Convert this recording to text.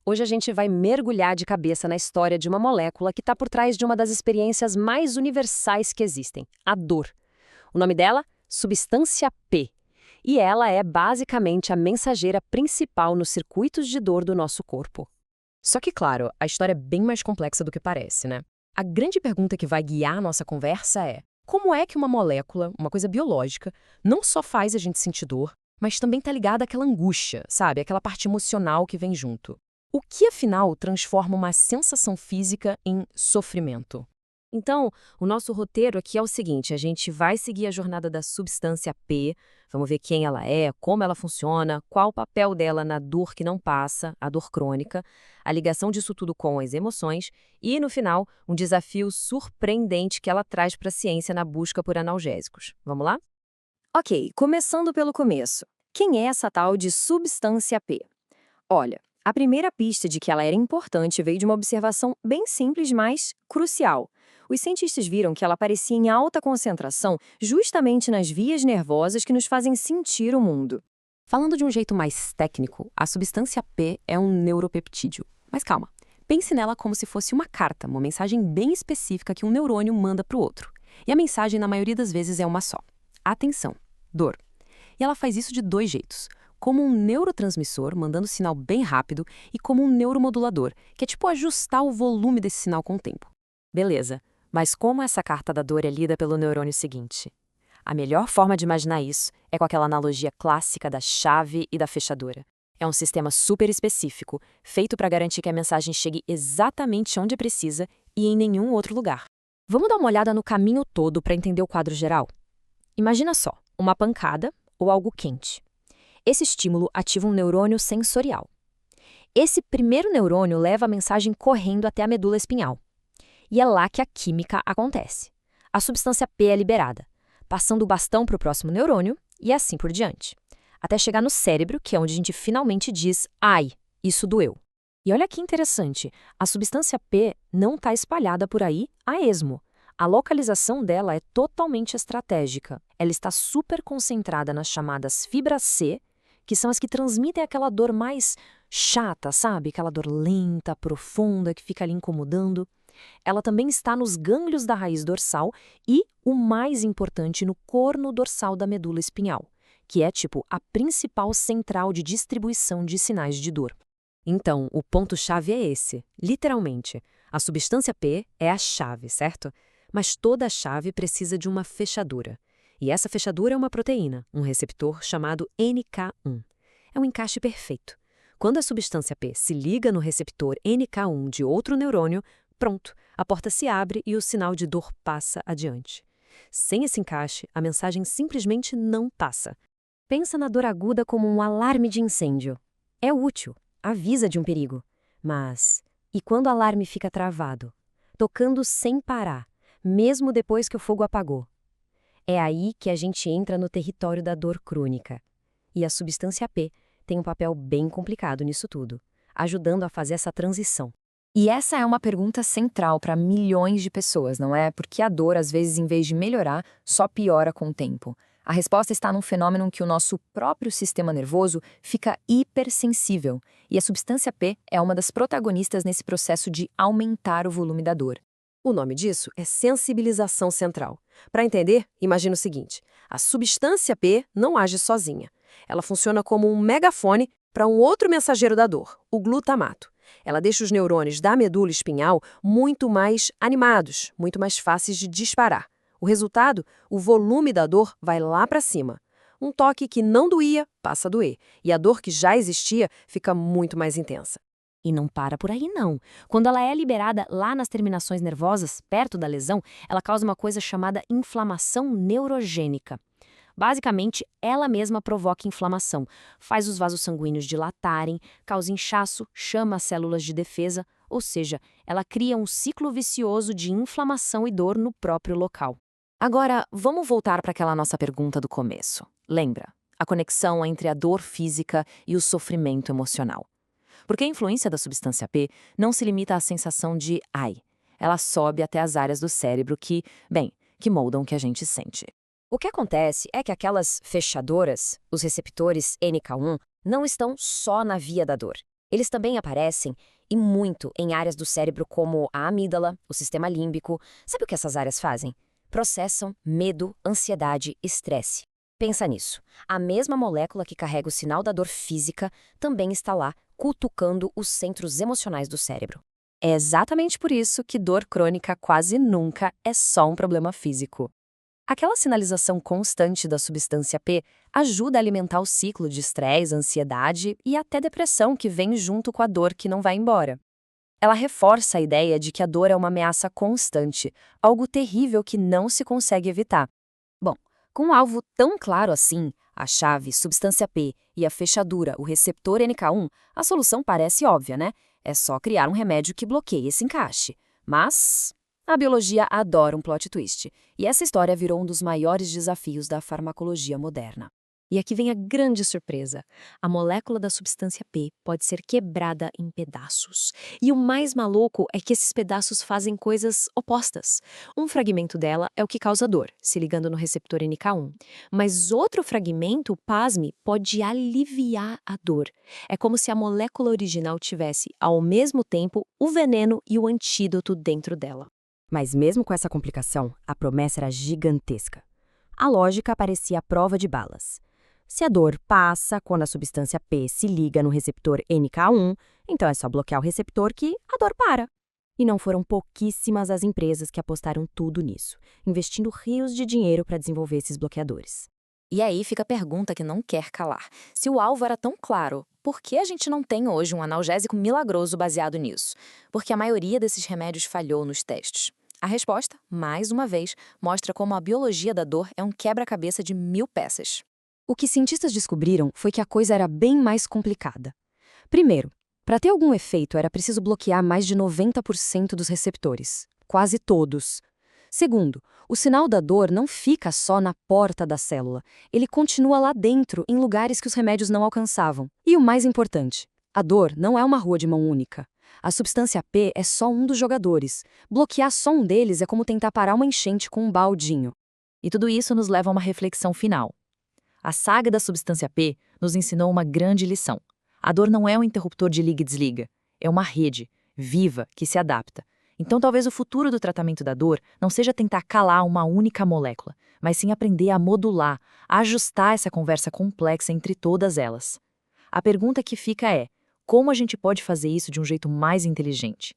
Hoje a gente vai mergulhar de cabeça na história de uma molécula que está por trás de uma das experiências mais universais que existem, a dor. O nome dela? Substância P. E ela é basicamente a mensageira principal nos circuitos de dor do nosso corpo. Só que, claro, a história é bem mais complexa do que parece, né? A grande pergunta que vai guiar a nossa conversa é: como é que uma molécula, uma coisa biológica, não só faz a gente sentir dor, mas também está ligada àquela angústia, sabe? Aquela parte emocional que vem junto. O que, afinal, transforma uma sensação física em sofrimento? Então, o nosso roteiro aqui é o seguinte: a gente vai seguir a jornada da substância P, vamos ver quem ela é, como ela funciona, qual o papel dela na dor que não passa, a dor crônica, a ligação disso tudo com as emoções e, no final, um desafio surpreendente que ela traz para a ciência na busca por analgésicos. Vamos lá? Ok, começando pelo começo. Quem é essa tal de substância P? Olha, a primeira pista de que ela era importante veio de uma observação bem simples, mas crucial. Os cientistas viram que ela aparecia em alta concentração justamente nas vias nervosas que nos fazem sentir o mundo. Falando de um jeito mais técnico, a substância P é um neuropeptídeo. Mas calma, pense nela como se fosse uma carta, uma mensagem bem específica que um neurônio manda para o outro. E a mensagem, na maioria das vezes, é uma só: atenção, dor. E ela faz isso de dois jeitos: como um neurotransmissor, mandando sinal bem rápido, e como um neuromodulador, que é tipo ajustar o volume desse sinal com o tempo. Beleza, mas como essa carta da dor é lida pelo neurônio seguinte? A melhor forma de imaginar isso é com aquela analogia clássica da chave e da fechadura. É um sistema super específico, feito para garantir que a mensagem chegue exatamente onde precisa e em nenhum outro lugar. Vamos dar uma olhada no caminho todo para entender o quadro geral? Imagina só, uma pancada ou algo quente. Esse estímulo ativa um neurônio sensorial. Esse primeiro neurônio leva a mensagem correndo até a medula espinhal. E é lá que a química acontece. A substância P é liberada, passando o bastão para o próximo neurônio e assim por diante, até chegar no cérebro, que é onde a gente finalmente diz: ai, isso doeu. E olha que interessante, a substância P não está espalhada por aí a esmo. A localização dela é totalmente estratégica. Ela está super concentrada nas chamadas fibras C, que são as que transmitem aquela dor mais chata, sabe? Aquela dor lenta, profunda, que fica ali incomodando. Ela também está nos gânglios da raiz dorsal e, o mais importante, no corno dorsal da medula espinhal, que é tipo a principal central de distribuição de sinais de dor. Então, o ponto-chave é esse, literalmente. A substância P é a chave, certo? Mas toda a chave precisa de uma fechadura. E essa fechadura é uma proteína, um receptor chamado NK1. É um encaixe perfeito. Quando a substância P se liga no receptor NK1 de outro neurônio, pronto, a porta se abre e o sinal de dor passa adiante. Sem esse encaixe, a mensagem simplesmente não passa. Pensa na dor aguda como um alarme de incêndio. É útil, avisa de um perigo. Mas, e quando o alarme fica travado? Tocando sem parar, mesmo depois que o fogo apagou? É aí que a gente entra no território da dor crônica. E a substância P tem um papel bem complicado nisso tudo, ajudando a fazer essa transição. E essa é uma pergunta central para milhões de pessoas, não é? Porque a dor, às vezes, em vez de melhorar, só piora com o tempo. A resposta está num fenômeno em que o nosso próprio sistema nervoso fica hipersensível, e a substância P é uma das protagonistas nesse processo de aumentar o volume da dor. O nome disso é sensibilização central. Para entender, imagina o seguinte: a substância P não age sozinha. Ela funciona como um megafone para um outro mensageiro da dor, o glutamato. Ela deixa os neurônios da medula espinhal muito mais animados, muito mais fáceis de disparar. O resultado? O volume da dor vai lá para cima. Um toque que não doía passa a doer, e a dor que já existia fica muito mais intensa. E não para por aí, não. Quando ela é liberada lá nas terminações nervosas, perto da lesão, ela causa uma coisa chamada inflamação neurogênica. Basicamente, ela mesma provoca inflamação, faz os vasos sanguíneos dilatarem, causa inchaço, chama as células de defesa, ou seja, ela cria um ciclo vicioso de inflamação e dor no próprio local. Agora, vamos voltar para aquela nossa pergunta do começo. Lembra? A conexão entre a dor física e o sofrimento emocional. Porque a influência da substância P não se limita à sensação de ai. Ela sobe até as áreas do cérebro que moldam o que a gente sente. O que acontece é que aquelas fechadoras, os receptores NK1, não estão só na via da dor. Eles também aparecem, e muito, em áreas do cérebro como a amígdala, o sistema límbico. Sabe o que essas áreas fazem? Processam medo, ansiedade, estresse. Pensa nisso. A mesma molécula que carrega o sinal da dor física também está lá, cutucando os centros emocionais do cérebro. É exatamente por isso que dor crônica quase nunca é só um problema físico. Aquela sinalização constante da substância P ajuda a alimentar o ciclo de estresse, ansiedade e até depressão que vem junto com a dor que não vai embora. Ela reforça a ideia de que a dor é uma ameaça constante, algo terrível que não se consegue evitar. Bom, com um alvo tão claro assim, a chave, substância P, e a fechadura, o receptor NK1, a solução parece óbvia, né? É só criar um remédio que bloqueie esse encaixe. Mas a biologia adora um plot twist, e essa história virou um dos maiores desafios da farmacologia moderna. E aqui vem a grande surpresa. A molécula da substância P pode ser quebrada em pedaços. E o mais maluco é que esses pedaços fazem coisas opostas. Um fragmento dela é o que causa dor, se ligando no receptor NK1. Mas outro fragmento, pasme, pode aliviar a dor. É como se a molécula original tivesse, ao mesmo tempo, o veneno e o antídoto dentro dela. Mas mesmo com essa complicação, a promessa era gigantesca. A lógica parecia a prova de balas. Se a dor passa quando a substância P se liga no receptor NK1, então é só bloquear o receptor que a dor para. E não foram pouquíssimas as empresas que apostaram tudo nisso, investindo rios de dinheiro para desenvolver esses bloqueadores. E aí fica a pergunta que não quer calar. Se o alvo era tão claro, por que a gente não tem hoje um analgésico milagroso baseado nisso? Porque a maioria desses remédios falhou nos testes. A resposta, mais uma vez, mostra como a biologia da dor é um quebra-cabeça de 1000 peças. O que cientistas descobriram foi que a coisa era bem mais complicada. Primeiro, para ter algum efeito era preciso bloquear mais de 90% dos receptores, quase todos. Segundo, o sinal da dor não fica só na porta da célula, ele continua lá dentro, em lugares que os remédios não alcançavam. E o mais importante, a dor não é uma rua de mão única. A substância P é só um dos jogadores. Bloquear só um deles é como tentar parar uma enchente com um baldinho. E tudo isso nos leva a uma reflexão final. A saga da substância P nos ensinou uma grande lição. A dor não é um interruptor de liga e desliga, é uma rede, viva, que se adapta. Então talvez o futuro do tratamento da dor não seja tentar calar uma única molécula, mas sim aprender a modular, a ajustar essa conversa complexa entre todas elas. A pergunta que fica é, como a gente pode fazer isso de um jeito mais inteligente?